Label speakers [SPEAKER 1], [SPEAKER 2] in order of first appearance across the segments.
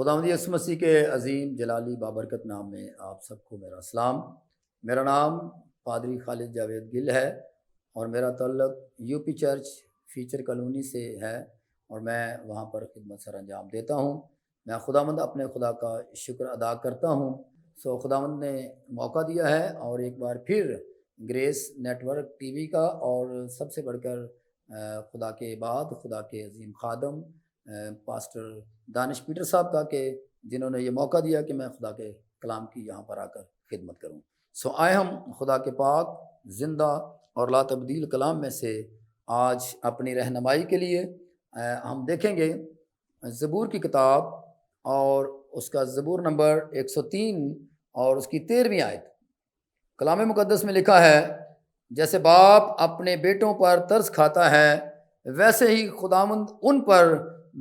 [SPEAKER 1] خداوند یسوع مسیح کے عظیم جلالی بابرکت نام میں آپ سب کو میرا سلام۔ میرا نام پادری خالد جاوید گل ہے اور میرا تعلق U P church feature colony سے ہے اور میں وہاں پر خدمت سر انجام دیتا ہوں۔ میں خداوند اپنے خدا کا شکر ادا کرتا ہوں۔ خداوند نے موقع دیا ہے اور ایک بار پھر Grace network TV کا اور سب سے بڑھ کر خدا کے بعد خدا کے عظیم خادم پاسٹر دانش پیٹر صاحب کا کہ جنہوں نے یہ موقع دیا کہ میں خدا کے کلام کی یہاں پر آ کر خدمت کروں۔ آئے ہم خدا کے پاک زندہ اور لا تبدیل کلام میں سے آج اپنی رہنمائی کے لیے ہم دیکھیں گے زبور کی کتاب اور اس کا زبور نمبر 103 اور اس کی 13ویں آیت۔ کلام مقدس میں لکھا ہے، جیسے باپ اپنے بیٹوں پر ترس کھاتا ہے ویسے ہی خداوند ان پر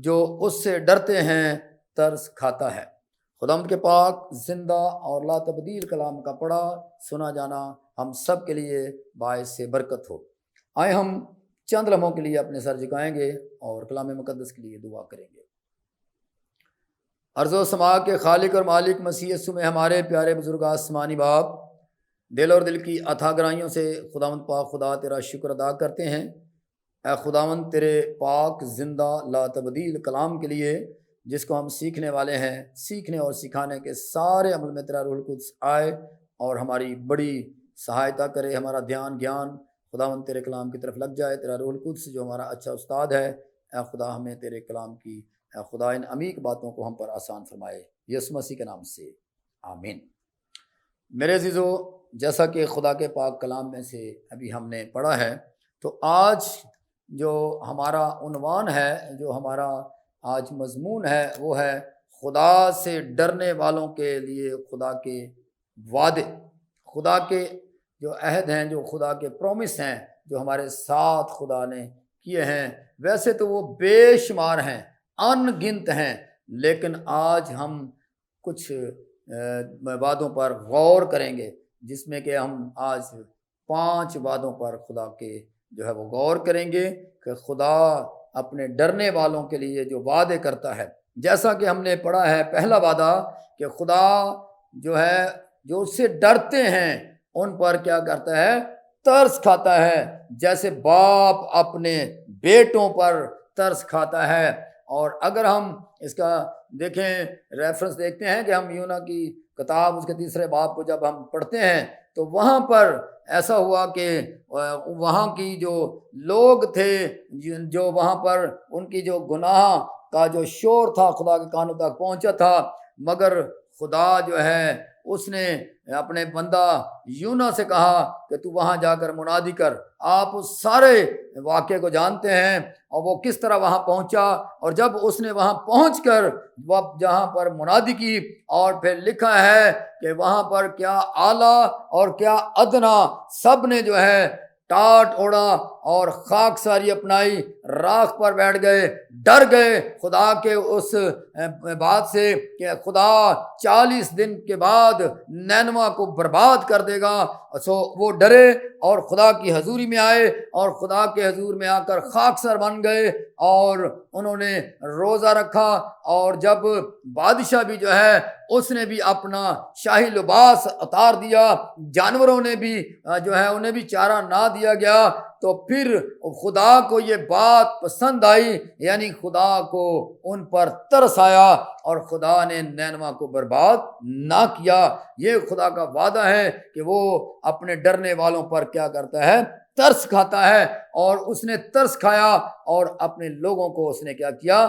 [SPEAKER 1] جو اس سے ڈرتے ہیں ترس کھاتا ہے۔ خداوند کے پاک زندہ اور لا تبدیل کلام کا پڑھا سنا جانا ہم سب کے لیے باعث سے برکت ہو۔ آئے ہم چند لمحوں کے لیے اپنے سر جھکائیں گے اور کلام مقدس کے لیے دعا کریں گے۔ ارض و سما کے خالق اور مالک مسیح یسوع میں ہمارے پیارے بزرگ آسمانی باپ، دل اور دل کی اتھا گہرائیوں سے خداوند پاک خدا تیرا شکر ادا کرتے ہیں۔ اے خداوند تیرے پاک زندہ لا تبدیل کلام کے لیے جس کو ہم سیکھنے والے ہیں، سیکھنے اور سکھانے کے سارے عمل میں تیرا روح القدس آئے اور ہماری بڑی سہایتا کرے، ہمارا دھیان گیان خداوند تیرے کلام کی طرف لگ جائے۔ تیرا روح القدس جو ہمارا اچھا استاد ہے، اے خدا ہمیں تیرے کلام کی اے خدا ان عمیق باتوں کو ہم پر آسان فرمائے، یسوع مسیح کے نام سے آمین۔ میرے عزیزو، جیسا کہ خدا کے پاک کلام میں سے ابھی ہم نے پڑھا ہے، تو آج جو ہمارا عنوان ہے، جو ہمارا آج مضمون ہے، وہ ہے خدا سے ڈرنے والوں کے لیے خدا کے وعدے، خدا کے جو عہد ہیں، جو خدا کے پرومس ہیں، جو ہمارے ساتھ خدا نے کیے ہیں۔ ویسے تو وہ بے شمار ہیں، ان گنت ہیں، لیکن آج ہم کچھ وعدوں پر غور کریں گے، جس میں کہ ہم آج 5 وعدوں پر خدا کے جو ہے وہ غور کریں گے کہ خدا اپنے ڈرنے والوں کے لیے جو وعدے کرتا ہے۔ جیسا کہ ہم نے پڑھا ہے پہلا وعدہ کہ خدا جو ہے جو اس سے ڈرتے ہیں ان پر کیا کرتا ہے؟ ترس کھاتا ہے، جیسے باپ اپنے بیٹوں پر ترس کھاتا ہے۔ اور اگر ہم اس کا دیکھیں ریفرنس دیکھتے ہیں کہ ہم یونا کی کتاب اس کے 3 باب کو جب ہم پڑھتے ہیں تو وہاں پر ایسا ہوا کہ وہاں کی جو لوگ تھے، جو وہاں پر ان کی جو گناہ کا جو شور تھا خدا کے کانوں تک پہنچا تھا، مگر خدا جو ہے اس نے اپنے بندہ یونا سے کہا کہ تو وہاں جا کر منادی کر۔ آپ اس سارے واقعے کو جانتے ہیں اور وہ کس طرح وہاں پہنچا، اور جب اس نے وہاں پہنچ کر جہاں پر منادی کی، اور پھر لکھا ہے کہ وہاں پر کیا اعلیٰ اور کیا ادنا سب نے جو ہے ٹاٹ اوڑا اور خاک ساری اپنائی، راکھ پر بیٹھ گئے، ڈر گئے خدا کے اس بات سے کہ خدا 40 دن کے بعد نینوا کو برباد کر دے گا۔ وہ ڈرے اور خدا کی حضوری میں آئے اور خدا کے حضور میں آ کر خاک سر بن گئے، اور انہوں نے روزہ رکھا، اور جب بادشاہ بھی جو ہے اس نے بھی اپنا شاہی لباس اتار دیا، جانوروں نے بھی جو ہے انہیں بھی چارہ نہ دیا گیا، تو پھر خدا کو یہ بات پسند آئی، یعنی خدا کو ان پر ترس آیا اور خدا نے نینوا کو برباد نہ کیا۔ یہ خدا کا وعدہ ہے کہ وہ اپنے ڈرنے والوں پر کیا کرتا ہے؟ ترس کھاتا ہے، اور اس نے ترس کھایا اور اپنے لوگوں کو اس نے کیا کیا؟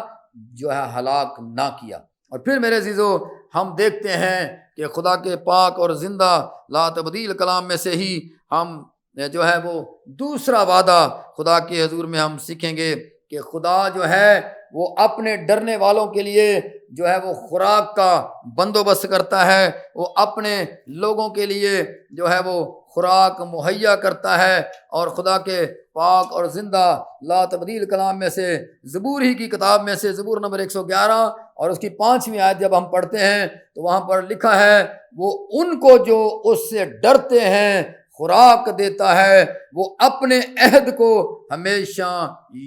[SPEAKER 1] جو ہے ہلاک نہ کیا۔ اور پھر میرے عزیزو، ہم دیکھتے ہیں کہ خدا کے پاک اور زندہ لا تبدیل کلام میں سے ہی ہم جو ہے وہ دوسرا وعدہ خدا کے حضور میں ہم سیکھیں گے کہ خدا جو ہے وہ اپنے ڈرنے والوں کے لیے جو ہے وہ خوراک کا بندوبست کرتا ہے، وہ اپنے لوگوں کے لیے جو ہے وہ خوراک مہیا کرتا ہے۔ اور خدا کے پاک اور زندہ لا تبدیل کلام میں سے زبور ہی کی کتاب میں سے زبور نمبر 111 اور اس کی 5ویں آیت جب ہم پڑھتے ہیں تو وہاں پر لکھا ہے، وہ ان کو جو اس سے ڈرتے ہیں خوراک دیتا ہے، وہ اپنے عہد کو ہمیشہ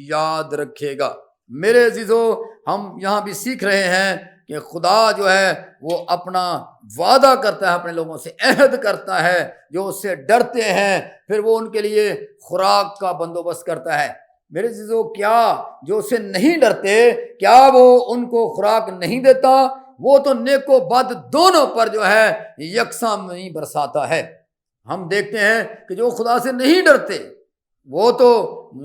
[SPEAKER 1] یاد رکھے گا۔ میرے عزیزو، ہم یہاں بھی سیکھ رہے ہیں کہ خدا جو ہے وہ اپنا وعدہ کرتا ہے اپنے لوگوں سے، عہد کرتا ہے، جو اس سے ڈرتے ہیں پھر وہ ان کے لیے خوراک کا بندوبست کرتا ہے۔ میرے عزیزو، کیا جو اس سے نہیں ڈرتے، کیا وہ ان کو خوراک نہیں دیتا؟ وہ تو نیک و بد دونوں پر جو ہے یکساں نہیں برساتا ہے۔ ہم دیکھتے ہیں کہ جو خدا سے نہیں ڈرتے وہ تو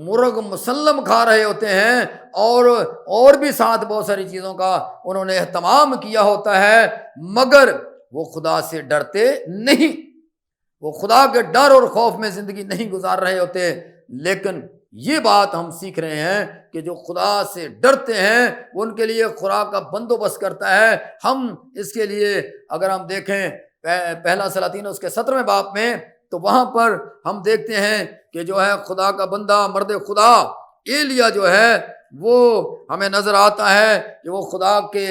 [SPEAKER 1] مرغ مسلم کھا رہے ہوتے ہیں اور بھی ساتھ بہت ساری چیزوں کا انہوں نے اہتمام کیا ہوتا ہے، مگر وہ خدا سے ڈرتے نہیں، وہ خدا کے ڈر اور خوف میں زندگی نہیں گزار رہے ہوتے۔ لیکن یہ بات ہم سیکھ رہے ہیں کہ جو خدا سے ڈرتے ہیں وہ ان کے لیے خوراک کا بندوبست کرتا ہے۔ ہم اس کے لیے اگر ہم دیکھیں پہلا سلاطین اس کے 17ویں باب میں، تو وہاں پر ہم دیکھتے ہیں کہ جو ہے خدا کا بندہ مرد خدا ایلیا جو ہے وہ ہمیں نظر آتا ہے کہ وہ خدا کے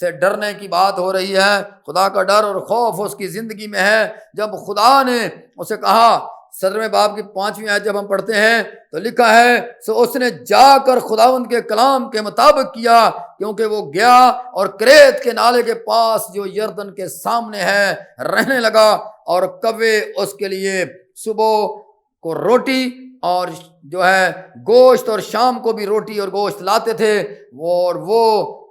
[SPEAKER 1] سے ڈرنے کی بات ہو رہی ہے، خدا کا ڈر اور خوف اس کی زندگی میں ہے۔ جب خدا نے اسے کہا، 17ویں باب کی 5ویں آیت جب ہم پڑھتے ہیں تو لکھا ہے، سو اس نے جا کر خداوند کے کلام کے مطابق کیا، کیونکہ وہ گیا اور کریت کے نالے کے پاس جو یردن کے سامنے ہے رہنے لگا، اور کوے اس کے لیے صبح کو روٹی اور جو ہے گوشت اور شام کو بھی روٹی اور گوشت لاتے تھے، اور وہ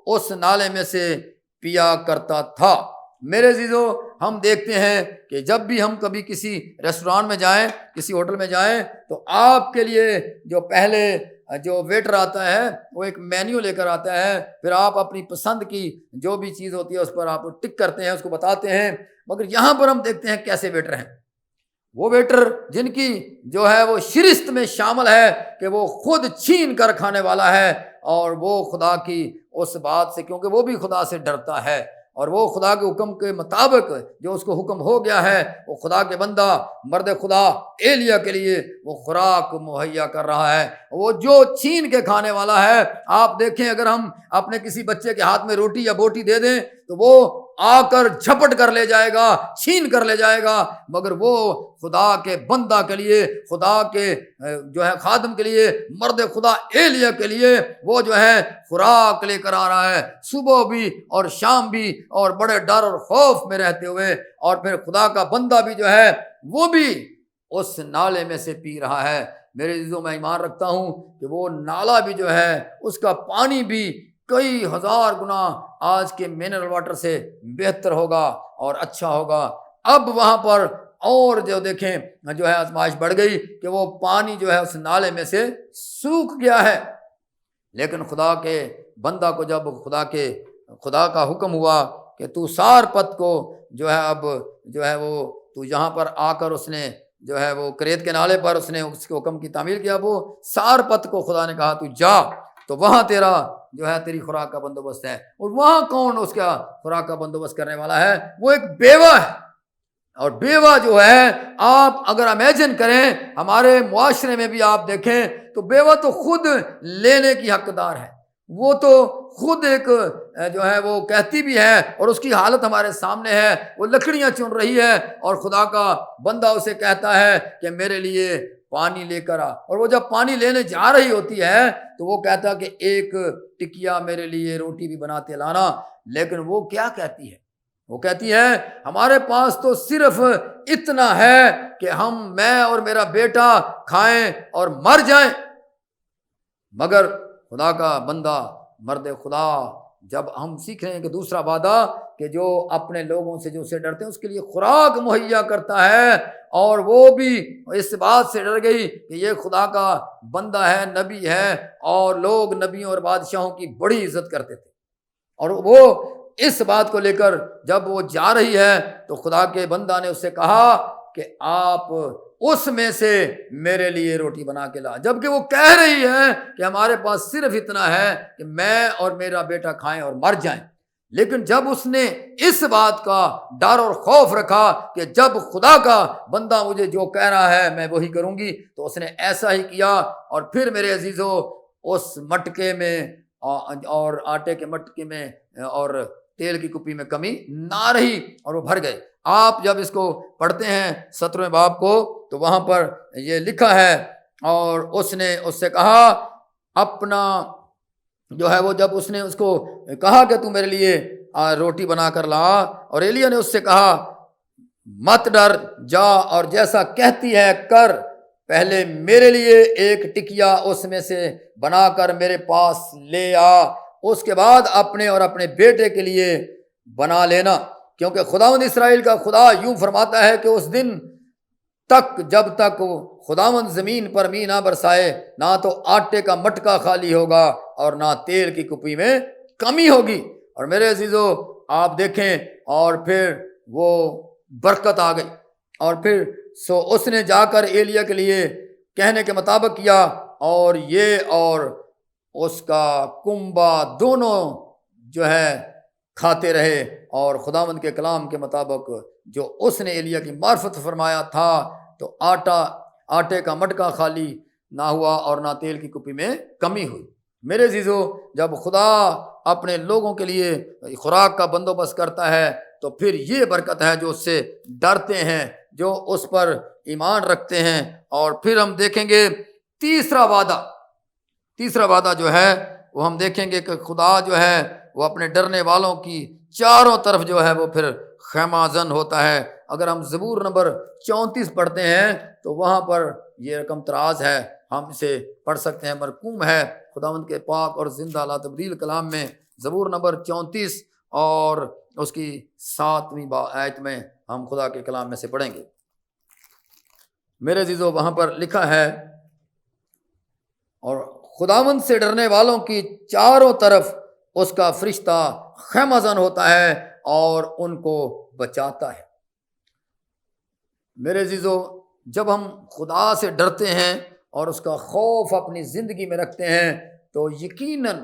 [SPEAKER 1] اس نالے میں سے پیا کرتا تھا۔ میرے عزیزو، ہم دیکھتے ہیں کہ جب بھی ہم کبھی کسی ریسٹوران میں جائیں، کسی ہوٹل میں جائیں، تو آپ کے لیے جو پہلے جو ویٹر آتا ہے وہ ایک مینیو لے کر آتا ہے، پھر آپ اپنی پسند کی جو بھی چیز ہوتی ہے اس پر آپ ٹک کرتے ہیں، اس کو بتاتے ہیں۔ مگر یہاں پر ہم دیکھتے ہیں کیسے ویٹر ہیں، وہ ویٹر جن کی جو ہے وہ شرست میں شامل ہے کہ وہ خود چھین کر کھانے والا ہے، اور وہ خدا کی اس بات سے، کیونکہ وہ بھی خدا سے ڈرتا ہے، اور وہ خدا کے حکم کے مطابق جو اس کو حکم ہو گیا ہے، وہ خدا کے بندہ مرد خدا ایلیا کے لیے وہ خوراک مہیا کر رہا ہے۔ وہ جو چھین کے کھانے والا ہے، آپ دیکھیں اگر ہم اپنے کسی بچے کے ہاتھ میں روٹی یا بوٹی دے دیں تو وہ آ کر جھپٹ کر لے جائے گا، چھین کر لے جائے گا، مگر وہ خدا کے بندہ کے لیے، خدا کے جو ہے خادم کے لیے، مرد خدا ایلیا کے لیے وہ جو ہے خوراک لے کر آ رہا ہے، صبح بھی اور شام بھی، اور بڑے ڈر اور خوف میں رہتے ہوئے۔ اور پھر خدا کا بندہ بھی جو ہے وہ بھی اس نالے میں سے پی رہا ہے۔ میرے عزیزوں، میں ایمان رکھتا ہوں کہ وہ نالا بھی جو ہے اس کا پانی بھی کئی ہزار گنا آج کے منرل واٹر سے بہتر ہوگا اور اچھا ہوگا۔ اب وہاں پر اور جو دیکھیں جو ہے آزمائش بڑھ گئی کہ وہ پانی جو ہے اس نالے میں سے سوکھ گیا ہے، لیکن خدا کے بندہ کو جب خدا کا حکم ہوا کہ تو سار پت کو جو ہے اب جو ہے وہ تو یہاں پر آ کر، اس نے جو ہے وہ کریت کے نالے پر اس نے اس کے حکم کی تعمیل کیا، وہ سار پت کو خدا نے کہا تو جا، تو وہاں تیرا جو ہے تیری خوراک کا بندوبست ہے۔ اور وہاں کون اس کا خوراک کا بندوبست کرنے والا ہے؟ وہ ایک بیوہ ہے، اور بیوہ جو ہے، آپ اگر امیجن کریں ہمارے معاشرے میں بھی آپ دیکھیں تو بیوہ تو خود لینے کی حقدار ہے، وہ تو خود ایک جو ہے وہ کہتی بھی ہے، اور اس کی حالت ہمارے سامنے ہے، وہ لکڑیاں چن رہی ہے، اور خدا کا بندہ اسے کہتا ہے کہ میرے لیے پانی لے کر آ، اور وہ جب پانی لینے جا رہی ہوتی ہے تو وہ کہتا کہ ایک ٹکیا میرے لیے روٹی بھی بناتے لانا، لیکن وہ کیا کہتی ہے؟ وہ کہتی ہے ہمارے پاس تو صرف اتنا ہے کہ میں اور میرا بیٹا کھائیں اور مر جائیں۔ مگر خدا کا بندہ مرد خدا، جب ہم سیکھ رہے ہیں کہ دوسرا وعدہ کہ جو اپنے لوگوں سے جو اسے ڈرتے ہیں اس کے لیے خوراک مہیا کرتا ہے، اور وہ بھی اس بات سے ڈر گئی کہ یہ خدا کا بندہ ہے، نبی ہے، اور لوگ نبیوں اور بادشاہوں کی بڑی عزت کرتے تھے، اور وہ اس بات کو لے کر جب وہ جا رہی ہے تو خدا کے بندہ نے اس سے کہا کہ آپ اس میں سے میرے لیے روٹی بنا کے لا، جبکہ وہ کہہ رہی ہے کہ ہمارے پاس صرف اتنا ہے کہ میں اور میرا بیٹا کھائیں اور مر جائیں۔ لیکن جب اس نے اس بات کا ڈر اور خوف رکھا کہ جب خدا کا بندہ مجھے جو کہہ رہا ہے میں وہی کروں گی، تو اس نے ایسا ہی کیا، اور پھر میرے عزیزو اس مٹکے میں اور آٹے کے مٹکے میں اور تیل کی کپی میں کمی نہ رہی، اور وہ بھر گئے۔ آپ جب اس کو پڑھتے ہیں 17ویں باب کو تو وہاں پر یہ لکھا ہے، اور اس نے اس سے کہا اپنا جو ہے وہ، جب اس نے اس کو کہا کہ تو میرے لیے روٹی بنا کر لا، اور ایلیا نے اس سے کہا مت ڈر، جا اور جیسا کہتی ہے کر، پہلے میرے لیے ایک ٹکیا اس میں سے بنا کر میرے پاس لے آ، اس کے بعد اپنے اور اپنے بیٹے کے لیے بنا لینا، کیونکہ خداوند اسرائیل کا خدا یوں فرماتا ہے کہ اس دن تک جب تک خداوند زمین پر می نہ برسائے، نہ تو آٹے کا مٹکا خالی ہوگا اور نہ تیل کی کپی میں کمی ہوگی۔ اور میرے عزیزو آپ دیکھیں، اور پھر وہ برکت آ گئی، اور پھر اس نے جا کر ایلیا کے لیے کہنے کے مطابق کیا، اور یہ اور اس کا کنبا دونوں جو ہے کھاتے رہے، اور خداوند کے کلام کے مطابق جو اس نے ایلیا کی معرفت فرمایا تھا، تو آٹے کا مٹکا خالی نہ ہوا اور نہ تیل کی کپی میں کمی ہوئی۔ میرے عزیزو، جب خدا اپنے لوگوں کے لیے خوراک کا بندوبست کرتا ہے تو پھر یہ برکت ہے جو اس سے ڈرتے ہیں، جو اس پر ایمان رکھتے ہیں۔ اور پھر ہم دیکھیں گے تیسرا وعدہ جو ہے وہ ہم دیکھیں گے کہ خدا جو ہے وہ اپنے ڈرنے والوں کی چاروں طرف جو ہے وہ پھر خیمہ زن ہوتا ہے۔ اگر ہم زبور نمبر 34 پڑھتے ہیں تو وہاں پر یہ رقم تراز ہے، ہم اسے پڑھ سکتے ہیں، مرقوم ہے خداوند کے پاک اور زندہ لا تبدیل کلام میں، زبور نمبر 34 اور اس کی 7ویں آیت میں ہم خدا کے کلام میں سے پڑھیں گے۔ میرے عزیزو وہاں پر لکھا ہے، اور خداوند سے ڈرنے والوں کی چاروں طرف اس کا فرشتہ خیمہ زن ہوتا ہے اور ان کو بچاتا ہے۔ میرے عزیزو، جب ہم خدا سے ڈرتے ہیں اور اس کا خوف اپنی زندگی میں رکھتے ہیں تو یقیناً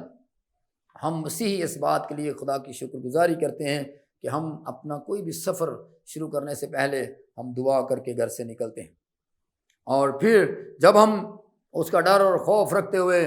[SPEAKER 1] ہم مسیحی اس بات کے لیے خدا کی شکر گزاری کرتے ہیں کہ ہم اپنا کوئی بھی سفر شروع کرنے سے پہلے ہم دعا کر کے گھر سے نکلتے ہیں، اور پھر جب ہم اس کا ڈر اور خوف رکھتے ہوئے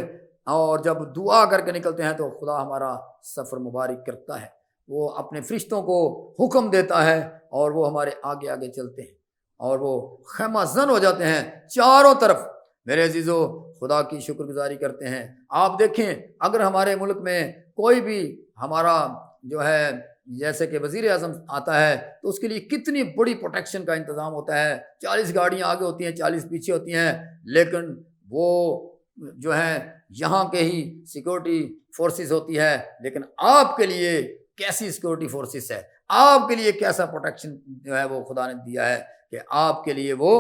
[SPEAKER 1] اور جب دعا کر کے نکلتے ہیں تو خدا ہمارا سفر مبارک کرتا ہے، وہ اپنے فرشتوں کو حکم دیتا ہے اور وہ ہمارے آگے آگے چلتے ہیں اور وہ خیمہ زن ہو جاتے ہیں چاروں طرف۔ میرے عزیزو خدا کی شکر گزاری کرتے ہیں۔ آپ دیکھیں، اگر ہمارے ملک میں کوئی بھی ہمارا جو ہے جیسے کہ وزیر اعظم آتا ہے تو اس کے لیے کتنی بڑی پروٹیکشن کا انتظام ہوتا ہے، 40 گاڑیاں آگے ہوتی ہیں، 40 پیچھے ہوتی ہیں، لیکن وہ جو ہے یہاں کے ہی سیکورٹی فورسز ہوتی ہے، لیکن آپ کے لیے کیسی سیکورٹی فورسز ہے، آپ کے لیے کیسا پروٹیکشن جو ہے وہ خدا نے دیا ہے کہ آپ کے لیے وہ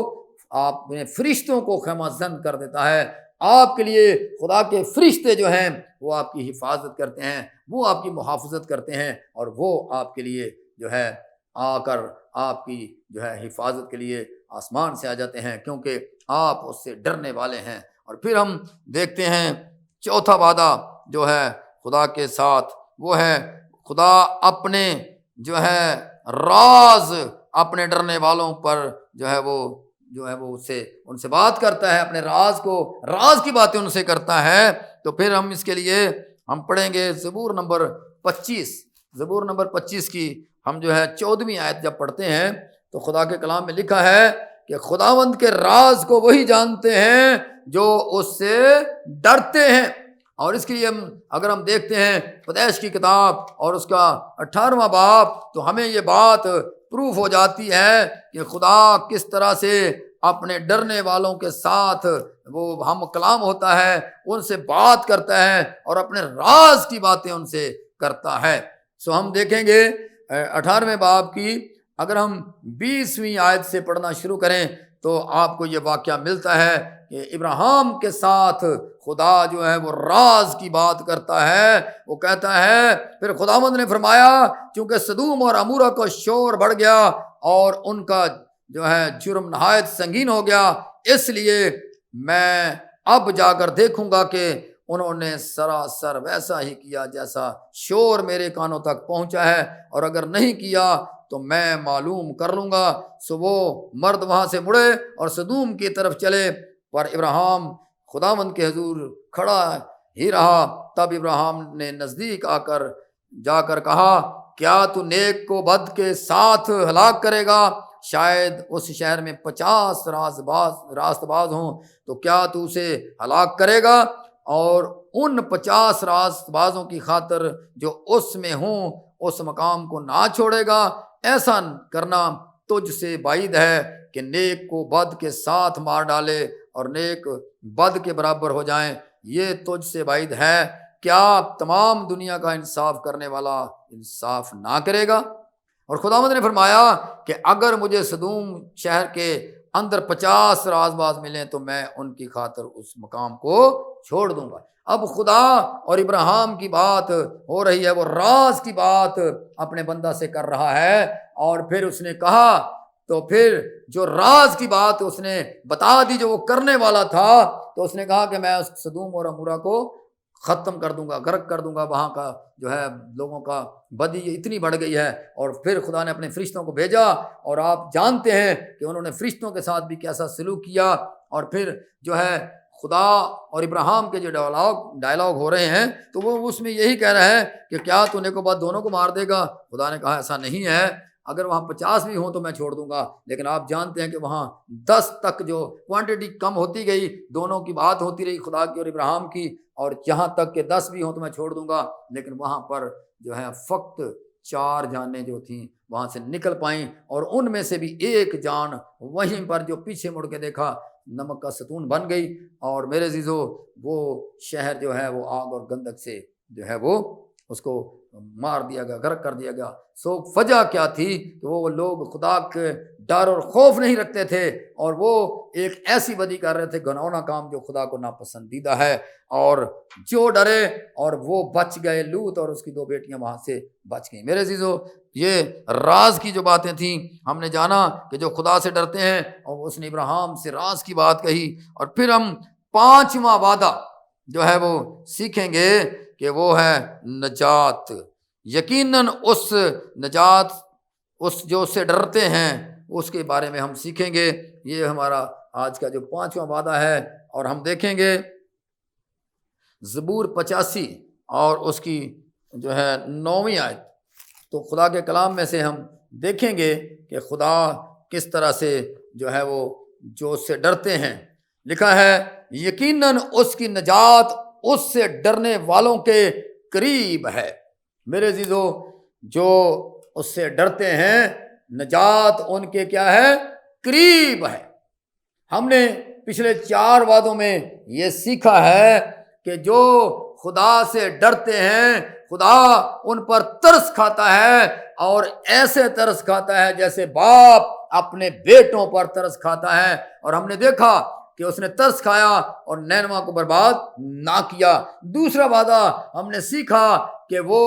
[SPEAKER 1] آپ نے فرشتوں کو خیمہ زن کر دیتا ہے۔ آپ کے لیے خدا کے فرشتے جو ہیں وہ آپ کی حفاظت کرتے ہیں، وہ آپ کی محافظت کرتے ہیں، اور وہ آپ کے لیے جو ہے آ کر آپ کی جو ہے حفاظت کے لیے آسمان سے آ جاتے ہیں، کیونکہ آپ اس سے ڈرنے والے ہیں۔ اور پھر ہم دیکھتے ہیں چوتھا وعدہ جو ہے خدا کے ساتھ، وہ ہے خدا اپنے جو ہے راز اپنے ڈرنے والوں پر جو ہے وہ ان سے بات کرتا ہے، اپنے راز کی باتیں ان سے کرتا ہے۔ تو پھر ہم اس کے لیے ہم پڑھیں گے زبور نمبر 25 کی ہم جو ہے 14ویں آیت جب پڑھتے ہیں تو خدا کے کلام میں لکھا ہے کہ خداوند کے راز کو وہی جانتے ہیں جو اس سے ڈرتے ہیں۔ اور اس کے لیے اگر ہم دیکھتے ہیں پیدائش کی کتاب اور اس کا 18واں باب تو ہمیں یہ بات پروف ہو جاتی ہے کہ خدا کس طرح سے اپنے ڈرنے والوں کے ساتھ وہ ہم کلام ہوتا ہے، ان سے بات کرتا ہے اور اپنے راز کی باتیں ان سے کرتا ہے۔ سو ہم دیکھیں گے 18ویں باب کی اگر ہم 20ویں آیت سے پڑھنا شروع کریں تو آپ کو یہ واقعہ ملتا ہے کہ ابراہیم کے ساتھ خدا جو ہے وہ راز کی بات کرتا ہے۔ وہ کہتا ہے، پھر خداوند نے فرمایا چونکہ سدوم اور عمورہ کا شور بڑھ گیا اور ان کا جو ہے جرم نہایت سنگین ہو گیا، اس لیے میں اب جا کر دیکھوں گا کہ انہوں نے سراسر ویسا ہی کیا جیسا شور میرے کانوں تک پہنچا ہے، اور اگر نہیں کیا تو میں معلوم کر لوں گا۔ سو وہ مرد وہاں سے مڑے اور سدوم کی طرف چلے، پر ابراہیم خداوند کے حضور کھڑا ہی رہا۔ تب ابراہیم نے نزدیک جا کر کہا، کیا تو نیک کو بد کے ساتھ ہلاک کرے گا؟ شاید اس شہر میں 50 راست باز ہوں، تو کیا تو اسے ہلاک کرے گا؟ اور ان 50 راست بازوں کی خاطر جو اس میں ہوں اس مقام کو نہ چھوڑے گا۔ ایسا کرنا تجھ سے بعید ہے کہ نیک کو بد کے ساتھ مار ڈالے اور نیک بد کے برابر ہو جائیں، یہ تجھ سے بعید ہے۔ کیا تمام دنیا کا انصاف کرنے والا انصاف نہ کرے گا؟ اور خداوند نے فرمایا کہ اگر مجھے سدوم شہر کے اندر 50 راز باز ملیں تو میں ان کی خاطر اس مقام کو چھوڑ دوں گا۔ اب خدا اور ابراہیم کی بات ہو رہی ہے، وہ راز کی بات اپنے بندہ سے کر رہا ہے، اور پھر اس نے کہا، تو پھر جو راز کی بات اس نے بتا دی جو وہ کرنے والا تھا، تو اس نے کہا کہ میں اس سدوم اور عمورہ کو ختم کر دوں گا، غرق کر دوں گا، وہاں کا جو ہے لوگوں کا بدی اتنی بڑھ گئی ہے۔ اور پھر خدا نے اپنے فرشتوں کو بھیجا، اور آپ جانتے ہیں کہ انہوں نے فرشتوں کے ساتھ بھی کیسا سلوک کیا۔ اور پھر جو ہے خدا اور ابراہیم کے جو ڈائلاگ ہو رہے ہیں، تو وہ اس میں یہی کہہ رہا ہے کہ کیا تو نیک و بد دونوں کو مار دے گا؟ خدا نے کہا ایسا نہیں ہے، اگر وہاں 50 بھی ہوں تو میں چھوڑ دوں گا، لیکن آپ جانتے ہیں کہ وہاں 10 تک جو کوانٹٹی کم ہوتی گئی، دونوں کی بات ہوتی رہی، خدا کی اور ابراہیم کی، اور جہاں تک کہ 10 بھی ہوں تو میں چھوڑ دوں گا۔ لیکن وہاں پر جو ہے فقط 4 جانیں جو تھیں وہاں سے نکل پائیں، اور ان میں سے بھی ایک جان وہیں پر جو پیچھے مڑ کے دیکھا نمک کا ستون بن گئی، اور میرے عزیزو وہ شہر جو ہے وہ آگ اور گندک سے جو ہے وہ اس کو مار دیا گیا، غرق کر دیا گیا۔ سو وجہ کیا تھی کہ وہ لوگ خدا کے ڈر اور خوف نہیں رکھتے تھے، اور وہ ایک ایسی بدی کر رہے تھے، گناؤنا کام جو خدا کو ناپسندیدہ ہے، اور جو ڈرے اور وہ بچ گئے، لوط اور اس کی 2 بیٹیاں وہاں سے بچ گئیں۔ میرے عزیزو یہ راز کی جو باتیں تھیں، ہم نے جانا کہ جو خدا سے ڈرتے ہیں، اور اس نے ابراہیم سے راز کی بات کہی، اور پھر ہم 5واں وعدہ جو ہے وہ سیکھیں گے کہ وہ ہے نجات۔ یقیناً اس نجات، اس جو اس سے ڈرتے ہیں، اس کے بارے میں ہم سیکھیں گے۔ یہ ہمارا آج کا جو 5واں وعدہ ہے، اور ہم دیکھیں گے زبور 85 اور اس کی جو ہے 9ویں آیت۔ تو خدا کے کلام میں سے ہم دیکھیں گے کہ خدا کس طرح سے جو ہے وہ جو اس سے ڈرتے ہیں، لکھا ہے یقیناً اس کی نجات اس سے ڈرنے والوں کے قریب ہے۔ میرے عزیزو جو اس سے ڈرتے ہیں، نجات ان کے کیا ہے؟ قریب ہے۔ ہم نے پچھلے 4 وعدوں میں یہ سیکھا ہے کہ جو خدا سے ڈرتے ہیں، خدا ان پر ترس کھاتا ہے، اور ایسے ترس کھاتا ہے جیسے باپ اپنے بیٹوں پر ترس کھاتا ہے۔ اور ہم نے دیکھا کہ اس نے ترس کھایا اور نینوا کو برباد نہ کیا۔ دوسرا وعدہ ہم نے سیکھا کہ وہ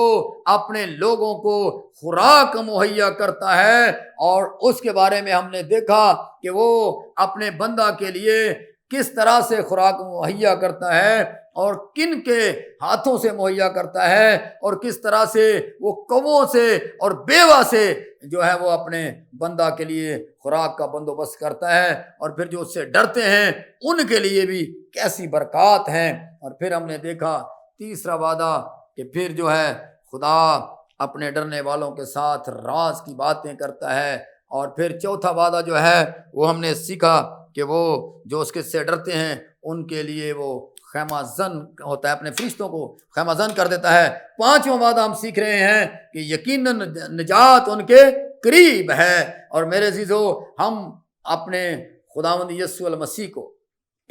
[SPEAKER 1] اپنے لوگوں کو خوراک مہیا کرتا ہے، اور اس کے بارے میں ہم نے دیکھا کہ وہ اپنے بندہ کے لیے کس طرح سے خوراک مہیا کرتا ہے، اور کن کے ہاتھوں سے مہیا کرتا ہے، اور کس طرح سے وہ کووں سے اور بیوہ سے جو ہے وہ اپنے بندہ کے لیے خوراک کا بندوبست کرتا ہے، اور پھر جو اس سے ڈرتے ہیں ان کے لیے بھی کیسی برکات ہیں۔ اور پھر ہم نے دیکھا تیسرا وعدہ کہ پھر جو ہے خدا اپنے ڈرنے والوں کے ساتھ راز کی باتیں کرتا ہے۔ اور پھر چوتھا وعدہ جو ہے وہ ہم نے سیکھا کہ وہ جو اس کے سے ڈرتے ہیں ان کے لیے وہ خیمہ زن ہوتا ہے، اپنے فرشتوں کو خیمہ زن کر دیتا ہے۔ 5واں وعدہ ہم سیکھ رہے ہیں کہ یقیناً نجات ان کے قریب ہے۔ اور میرے عزیزو ہم اپنے خداوند یسوع المسیح کو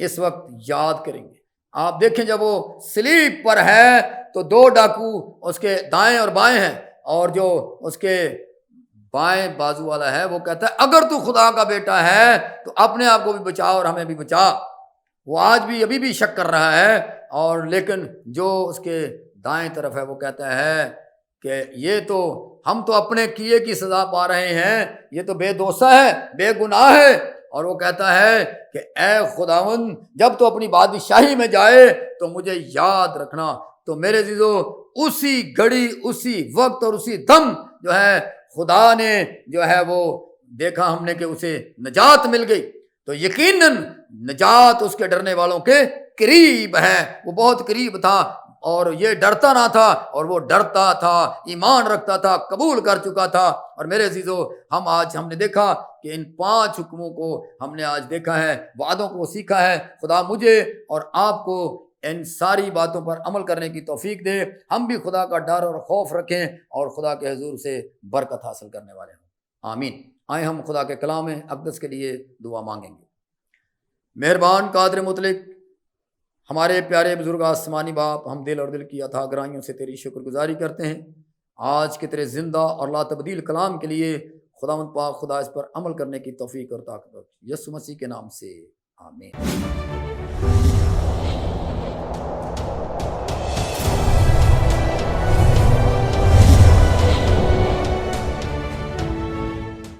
[SPEAKER 1] اس وقت یاد کریں گے۔ آپ دیکھیں جب وہ صلیب پر ہے تو 2 ڈاکو اس کے دائیں اور بائیں ہیں، اور جو اس کے بائیں بازو والا ہے وہ کہتا ہے اگر تو خدا کا بیٹا ہے تو اپنے آپ کو بھی بچا اور ہمیں بھی بچا۔ وہ آج بھی ابھی بھی شک کر رہا ہے، اور لیکن جو اس کے دائیں طرف ہے وہ کہتا ہے کہ یہ تو ہم تو اپنے کیے کی سزا پا رہے ہیں، یہ تو بے دوسا ہے، بے گناہ ہے۔ اور وہ کہتا ہے کہ اے خداوند جب تو اپنی بادشاہی میں جائے تو مجھے یاد رکھنا۔ تو میرے عزیزو اسی گھڑی، اسی وقت اور اسی دم جو ہے خدا نے جو ہے وہ دیکھا ہم نے کہ اسے نجات مل گئی۔ تو یقیناً نجات اس کے ڈرنے والوں کے قریب ہے۔ وہ بہت قریب تھا، اور یہ ڈرتا نہ تھا، اور وہ ڈرتا تھا، ایمان رکھتا تھا، قبول کر چکا تھا۔ اور میرے عزیزو ہم نے دیکھا کہ ان 5 حکموں کو ہم نے آج دیکھا ہے، وعدوں کو سیکھا ہے۔ خدا مجھے اور آپ کو ان ساری باتوں پر عمل کرنے کی توفیق دے، ہم بھی خدا کا ڈر اور خوف رکھیں اور خدا کے حضور سے برکت حاصل کرنے والے ہوں، آمین۔ آئیں ہم خدا کے کلام اقدس کے لیے دعا مانگیں گے۔ مہربان قادر مطلق ہمارے پیارے بزرگ آسمانی باپ، ہم دل اور دل کی عطا گرائیوں سے تیری شکر گزاری کرتے ہیں آج کے تیرے زندہ اور لا تبدیل کلام کے لیے۔ خداوند پاک خدا اس پر عمل کرنے کی توفیق اور طاقت بخش، یسوع مسیح کے نام سے آمین۔